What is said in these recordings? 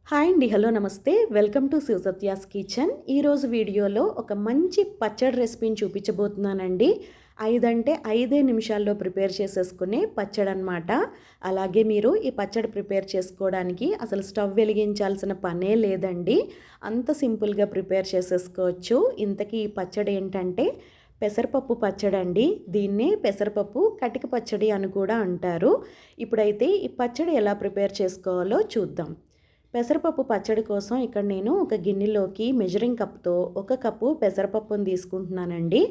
Hi అండి. Hello నమస్తే. Welcome to Shiva Satya's kitchen. ఈరోజు వీడియోలో ఒక మంచి పచ్చడి రెసిపీని చూపించబోతున్నానండి. 5 అంటే 5 నిమిషాల్లో ప్రిపేర్ చేసేసుకునే పచ్చడి అనమాట. అలాగే మీరు ఈ పచ్చడి ప్రిపేర్ చేసుకోవడానికి అసలు స్టవ్ వెలిగించాల్సిన పనే లేదండి. అంత సింపుల్గా ప్రిపేర్ చేసేసుకోవచ్చు. ఇంతకీ ఈ పచ్చడి ఏంటంటే పెసరపప్పు పచ్చడి అండి. దీన్నే పెసరపప్పు కటిక పచ్చడి అని కూడా అంటారు. ఇప్పుడైతే ఈ పచ్చడి ఎలా ప్రిపేర్ చేసుకోవాలో చూద్దాం. పెసరపప్పు పచ్చడి కోసం ఇక్కడ నేను ఒక గిన్నెలోకి మెజరింగ్ కప్తో 1 కప్పు పెసరపప్పును తీసుకుంటున్నానండి.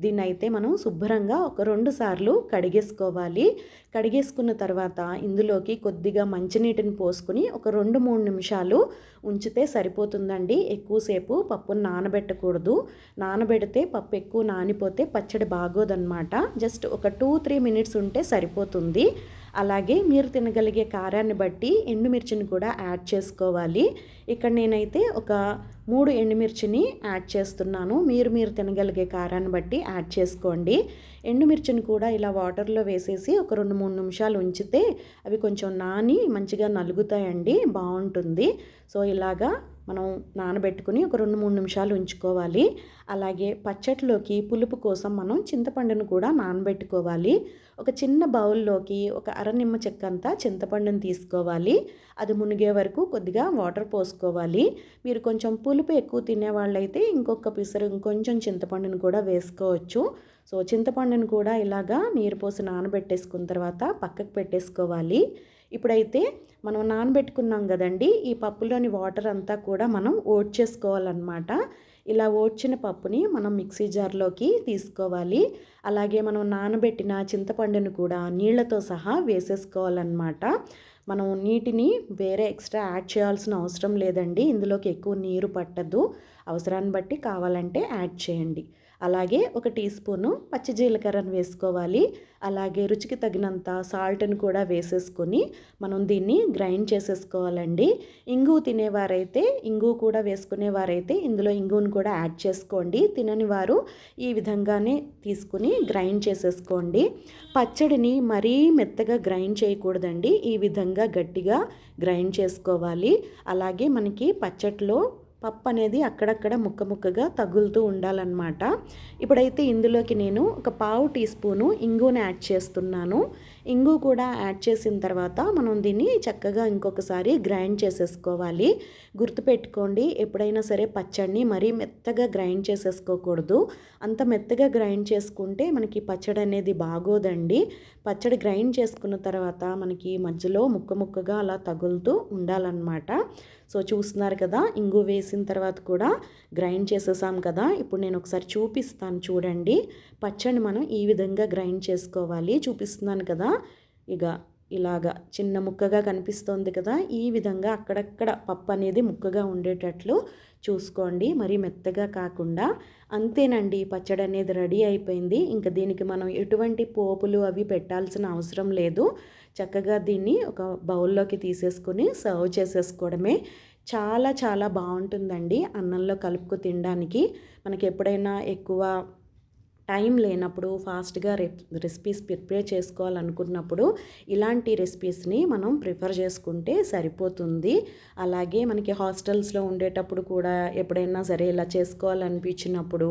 దీన్ని అయితే మనం శుభ్రంగా ఒక 2 సార్లు కడిగేసుకోవాలి. కడిగేసుకున్న తర్వాత ఇందులోకి కొద్దిగా మంచినీటిని పోసుకుని ఒక 2-3 నిమిషాలు ఉంచితే సరిపోతుందండి. ఎక్కువసేపు పప్పును నానబెట్టకూడదు. నానబెడితే పప్పు ఎక్కువ నానిపోతే పచ్చడి బాగోదన్నమాట. జస్ట్ ఒక 2-3 మినిట్స్ ఉంటే సరిపోతుంది. అలాగే మీరు తినగలిగే కారాన్ని బట్టి ఎండుమిర్చిని కూడా యాడ్ చేసుకోవాలి. ఇక్కడ నేనైతే ఒక 3 ఎండుమిర్చిని యాడ్ చేస్తున్నాను. మీరు తినగలిగే కారాన్ని బట్టి యాడ్ చేసుకోండి. ఎండుమిర్చిని కూడా ఇలా వాటర్లో వేసేసి ఒక 2-3 నిమిషాలు ఉంచితే అవి కొంచెం నాని మంచిగా నలుగుతాయండి, బాగుంటుంది. సో ఇలాగా మనం నానబెట్టుకుని ఒక 2-3 నిమిషాలు ఉంచుకోవాలి. అలాగే పచ్చట్లోకి పులుపు కోసం మనం చింతపండును కూడా నానబెట్టుకోవాలి. ఒక చిన్న బౌల్లోకి ఒక అర నిమ్మ చెక్క అంతా చింతపండుని తీసుకోవాలి. అది మునిగే వరకు కొద్దిగా వాటర్ పోసుకోవాలి. మీరు కొంచెం పులుపు ఎక్కువ తినేవాళ్ళైతే ఇంకొక పిసరు ఇంకొంచెం చింతపండుని కూడా వేసుకోవచ్చు. సో చింతపండుని కూడా ఇలాగా నీరు పోసి నానబెట్టేసుకున్న తర్వాత పక్కకు పెట్టేసుకోవాలి. ఇప్పుడైతే మనం నానబెట్టుకున్నాం కదండి, ఈ పప్పులోని వాటర్ అంతా కూడా మనం ఓడ్చేసుకోవాలన్నమాట. ఇలా ఓడ్చిన పప్పుని మనం మిక్సీ జార్లోకి తీసుకోవాలి. అలాగే మనం నానబెట్టిన చింతపండును కూడా నీళ్లతో సహా వేసేసుకోవాలన్నమాట. మనం నీటిని వేరే ఎక్స్ట్రా యాడ్ చేయాల్సిన అవసరం లేదండి. ఇందులోకి ఎక్కువ నీరు పట్టదు. అవసరాన్ని బట్టి కావాలంటే యాడ్ చేయండి. అలాగే ఒక టీ స్పూను పచ్చి జీలకర్రను వేసుకోవాలి. అలాగే రుచికి తగినంత సాల్ట్ని కూడా వేసేసుకొని మనం దీన్ని గ్రైండ్ చేసేసుకోవాలండి. ఇంగువ తినేవారైతే ఇంగువ కూడా వేసుకునేవారైతే ఇందులో ఇంగువను కూడా యాడ్ చేసుకోండి. తినని వారు ఈ విధంగానే తీసుకుని గ్రైండ్ చేసేసుకోండి. పచ్చడిని మరీ మెత్తగా గ్రైండ్ చేయకూడదండి. ఈ విధంగా గట్టిగా గ్రైండ్ చేసుకోవాలి. అలాగే మనకి పచ్చట్లో పప్పు అనేది అక్కడక్కడ ముక్కగా తగులుతూ ఉండాలన్నమాట. ఇప్పుడైతే ఇందులోకి నేను ఒక పావు టీ స్పూను ఇంగువని యాడ్ చేస్తున్నాను. ఇంగు కూడా యాడ్ చేసిన తర్వాత మనం దీన్ని చక్కగా ఇంకొకసారి గ్రైండ్ చేసేసుకోవాలి. గుర్తుపెట్టుకోండి, ఎప్పుడైనా సరే పచ్చడిని మరీ మెత్తగా గ్రైండ్ చేసేసుకోకూడదు. అంత మెత్తగా గ్రైండ్ చేసుకుంటే మనకి పచ్చడి అనేది బాగోదండి. పచ్చడి గ్రైండ్ చేసుకున్న తర్వాత మనకి మధ్యలో ముక్కగా అలా తగులుతూ ఉండాలన్నమాట. సో చూస్తున్నారు కదా, ఇంగు వేసిన తర్వాత కూడా గ్రైండ్ చేసేసాం కదా. ఇప్పుడు నేను ఒకసారి చూపిస్తాను చూడండి. పచ్చడిని మనం ఈ విధంగా గ్రైండ్ చేసుకోవాలి. చూపిస్తున్నాను కదా, ఇలాగా చిన్న ముక్కగా కనిపిస్తోంది కదా. ఈ విధంగా అక్కడక్కడ పప్పు అనేది ముక్కగా ఉండేటట్లు చూసుకోండి, మరీ మెత్తగా కాకుండా. అంతేనండి, పచ్చడి అనేది రెడీ అయిపోయింది. ఇంకా దీనికి మనం ఎటువంటి పోపులు అవి పెట్టాల్సిన అవసరం లేదు. చక్కగా దీన్ని ఒక బౌల్లోకి తీసేసుకుని సర్వ్ చేసేసుకోవడమే. చాలా చాలా బాగుంటుందండి అన్నంలో కలుపుకు తినడానికి. మనకి ఎప్పుడైనా ఎక్కువ టైం లేనప్పుడు ఫాస్ట్గా రెసిపీస్ ప్రిపేర్ చేసుకోవాలనుకున్నప్పుడు ఇలాంటి రెసిపీస్ని మనం ప్రిఫర్ చేసుకుంటే సరిపోతుంది. అలాగే మనకి హాస్టల్స్లో ఉండేటప్పుడు కూడా ఎప్పుడైనా సరే ఇలా చేసుకోవాలనిపించినప్పుడు,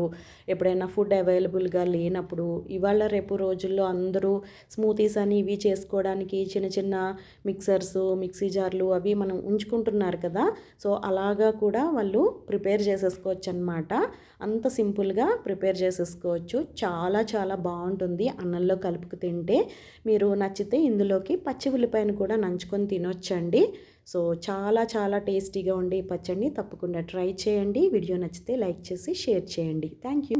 ఎప్పుడైనా ఫుడ్ అవైలబుల్గా లేనప్పుడు, ఇవాళ రేపు రోజుల్లో అందరూ స్మూతీస్ అని ఇవి చేసుకోవడానికి చిన్న చిన్న మిక్సర్స్, మిక్సీ జార్లు అవి మనం ఉంచుకుంటున్నారు కదా. సో అలాగా కూడా వాళ్ళు ప్రిపేర్ చేసేసుకోవచ్చు అన్నమాట. అంత సింపుల్గా ప్రిపేర్ చేసేసుకోవచ్చు. చాలా చాలా బాగుంటుంది అన్నంలో కలుపుకు తింటే. మీరు నచ్చితే ఇందులోకి పచ్చి ఉల్లిపాయను కూడా నంచుకొని తినొచ్చండి. సో చాలా చాలా టేస్టీగా ఉండే ఈ పచ్చడిని తప్పకుండా ట్రై చేయండి. వీడియో నచ్చితే లైక్ చేసి షేర్ చేయండి. Thank you.